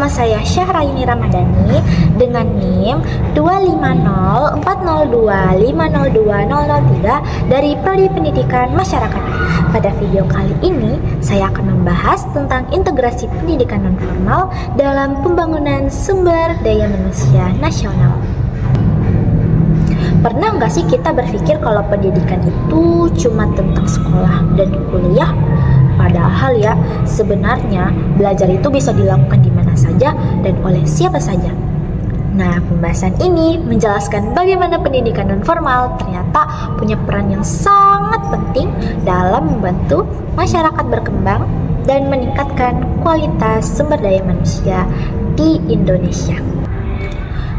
saya Syahraini Ramadhani dengan NIM 2502402502003 dari Prodi Pendidikan Masyarakat. Pada video kali ini, saya akan membahas tentang integrasi pendidikan nonformal dalam pembangunan sumber daya manusia nasional. Pernah nggak sih kita berpikir kalau pendidikan itu cuma tentang sekolah dan kuliah? Padahal ya, sebenarnya belajar itu bisa dilakukan di mana saja dan oleh siapa saja. Nah, pembahasan ini menjelaskan bagaimana pendidikan nonformal ternyata punya peran yang sangat penting dalam membantu masyarakat berkembang dan meningkatkan kualitas sumber daya manusia di Indonesia.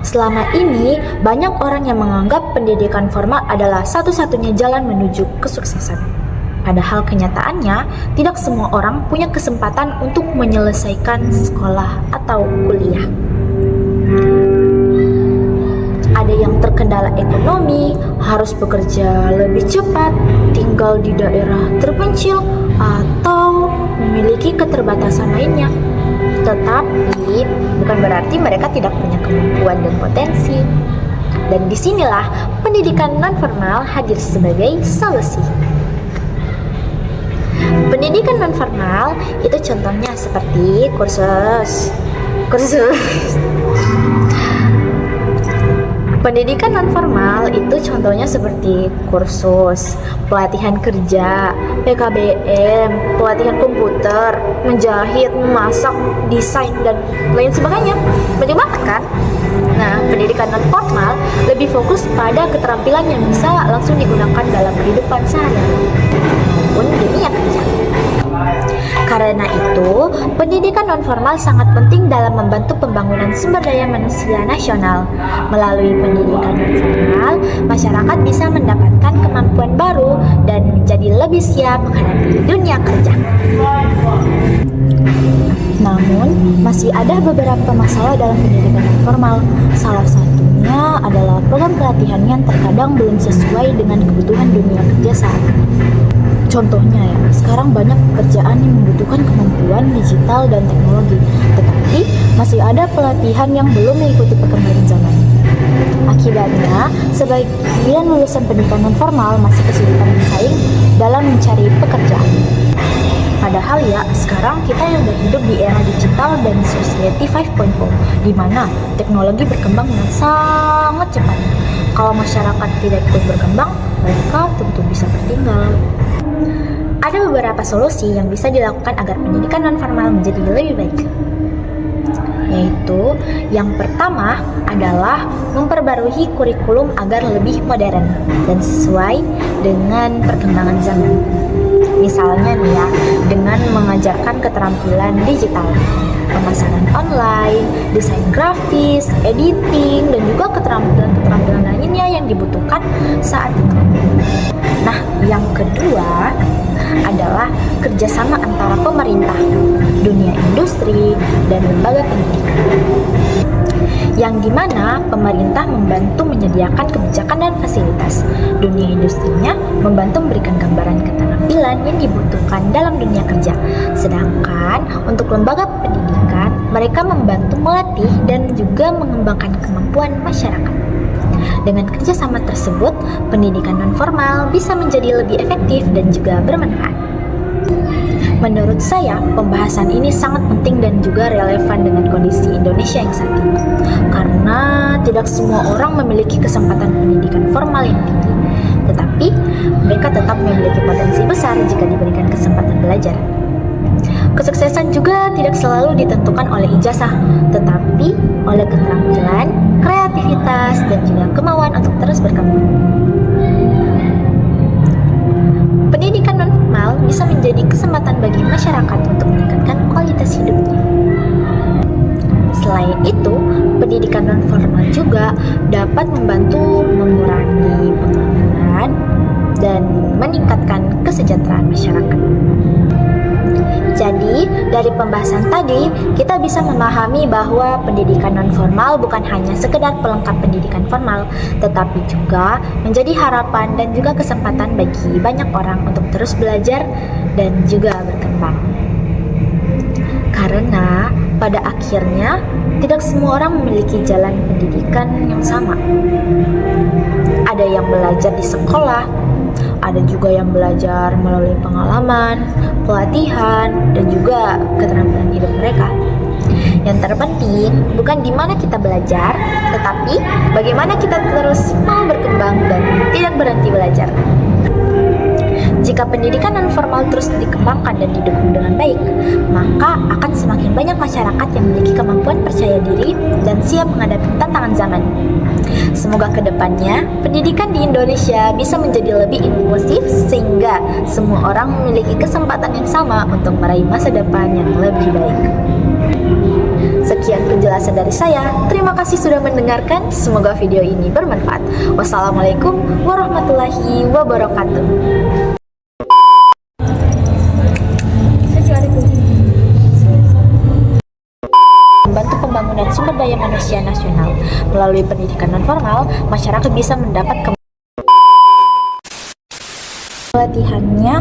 Selama ini, banyak orang yang menganggap pendidikan formal adalah satu-satunya jalan menuju kesuksesan. Padahal kenyataannya, tidak semua orang punya kesempatan untuk menyelesaikan sekolah atau kuliah. Ada yang terkendala ekonomi, harus bekerja lebih cepat, tinggal di daerah terpencil, atau memiliki keterbatasan lainnya. Tetapi, bukan berarti mereka tidak punya kemampuan dan potensi. Dan disinilah pendidikan nonformal hadir sebagai solusi. Pendidikan nonformal itu contohnya seperti kursus. Pendidikan nonformal itu contohnya seperti kursus, pelatihan kerja, PKBM, pelatihan komputer, menjahit, memasak, desain, dan lain sebagainya. Banyak banget kan? Nah, pendidikan nonformal lebih fokus pada keterampilan yang bisa langsung digunakan dalam kehidupan sehari-hari maupun dunia kerja. Karena itu, pendidikan nonformal sangat penting dalam membantu pembangunan sumber daya manusia nasional. Melalui pendidikan nonformal, masyarakat bisa mendapatkan kemampuan baru dan menjadi lebih siap menghadapi dunia kerja. Namun, masih ada beberapa masalah dalam pendidikan nonformal. Salah satunya adalah program pelatihan yang terkadang belum sesuai dengan kebutuhan dunia kerja saat ini. Contohnya ya, sekarang banyak pekerjaan yang membutuhkan kemampuan digital dan teknologi, tetapi masih ada pelatihan yang belum mengikuti perkembangan zaman. Akibatnya, sebagian lulusan pendidikan nonformal masih kesulitan bersaing dalam mencari pekerjaan. Padahal ya, sekarang kita yang hidup di era digital dan society 5.0, di mana teknologi berkembang dengan sangat cepat. Kalau masyarakat tidak ikut berkembang, mereka tentu bisa tertinggal. Ada beberapa solusi yang bisa dilakukan agar pendidikan nonformal menjadi lebih baik. Yaitu, yang pertama adalah memperbarui kurikulum agar lebih modern dan sesuai dengan perkembangan zaman. Misalnya nih ya, dengan mengajarkan keterampilan digital, pemasaran online, desain grafis, editing, dan juga keterampilan lainnya yang dibutuhkan saat ini. Nah, yang kedua adalah kerjasama antara pemerintah, dunia industri, dan lembaga pendidikan. Yang dimana pemerintah membantu menyediakan kebijakan dan fasilitas. Dunia industrinya membantu memberikan gambaran keterampilan yang dibutuhkan dalam dunia kerja. Sedangkan untuk lembaga pendidikan, mereka membantu melatih dan juga mengembangkan kemampuan masyarakat. Dengan kerjasama tersebut, pendidikan nonformal bisa menjadi lebih efektif dan juga bermanfaat. Menurut saya, pembahasan ini sangat penting dan juga relevan dengan kondisi Indonesia yang saat ini. Karena tidak semua orang memiliki kesempatan pendidikan formal yang tinggi, tetapi mereka tetap memiliki potensi besar jika diberikan kesempatan belajar. Kesuksesan juga tidak selalu ditentukan oleh ijazah, tetapi oleh keterampilan, kreativitas, dan juga kemauan untuk terus berkembang. Pendidikan nonformal bisa menjadi kesempatan bagi masyarakat untuk meningkatkan kualitas hidupnya. Selain itu, pendidikan nonformal juga dapat membantu mengurangi pengangguran dan meningkatkan kesejahteraan masyarakat. Jadi, dari pembahasan tadi, kita bisa memahami bahwa pendidikan nonformal bukan hanya sekedar pelengkap pendidikan formal, tetapi juga menjadi harapan dan juga kesempatan bagi banyak orang untuk terus belajar dan juga berkembang. Karena Pada akhirnya, tidak semua orang memiliki jalan pendidikan yang sama. Ada yang belajar di sekolah, ada juga yang belajar melalui pengalaman, pelatihan, dan juga keterampilan hidup mereka. Yang terpenting bukan di mana kita belajar, tetapi bagaimana kita terus mau berkembang dan tidak berhenti belajar. Jika pendidikan non formal terus dikembangkan dan didukung dengan baik, maka akan semakin banyak masyarakat yang memiliki kemampuan percaya diri dan siap menghadapi tantangan zaman. Semoga kedepannya pendidikan di Indonesia bisa menjadi lebih inklusif sehingga semua orang memiliki kesempatan yang sama untuk meraih masa depan yang lebih baik. Sekian penjelasan dari saya. Terima kasih sudah mendengarkan. Semoga video ini bermanfaat. Wassalamualaikum warahmatullahi wabarakatuh. Membantu pembangunan sumber daya manusia nasional melalui pendidikan non formal, masyarakat bisa mendapat pelatihannya.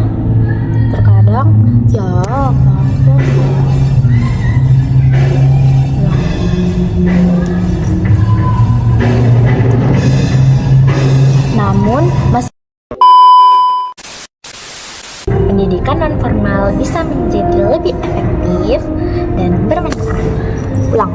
Terkadang namun masih pendidikan non formal bisa menjadi lebih efektif dan bermanfaat. Ulang.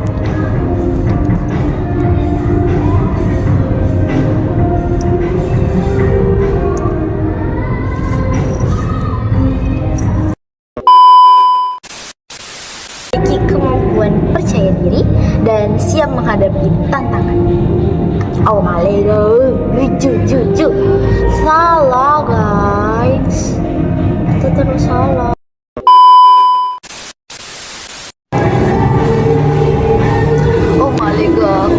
Memiliki kemampuan percaya diri dan siap menghadapi tantangan. Oh malega, lucu. Salah guys, itu terus salah. Oh malega.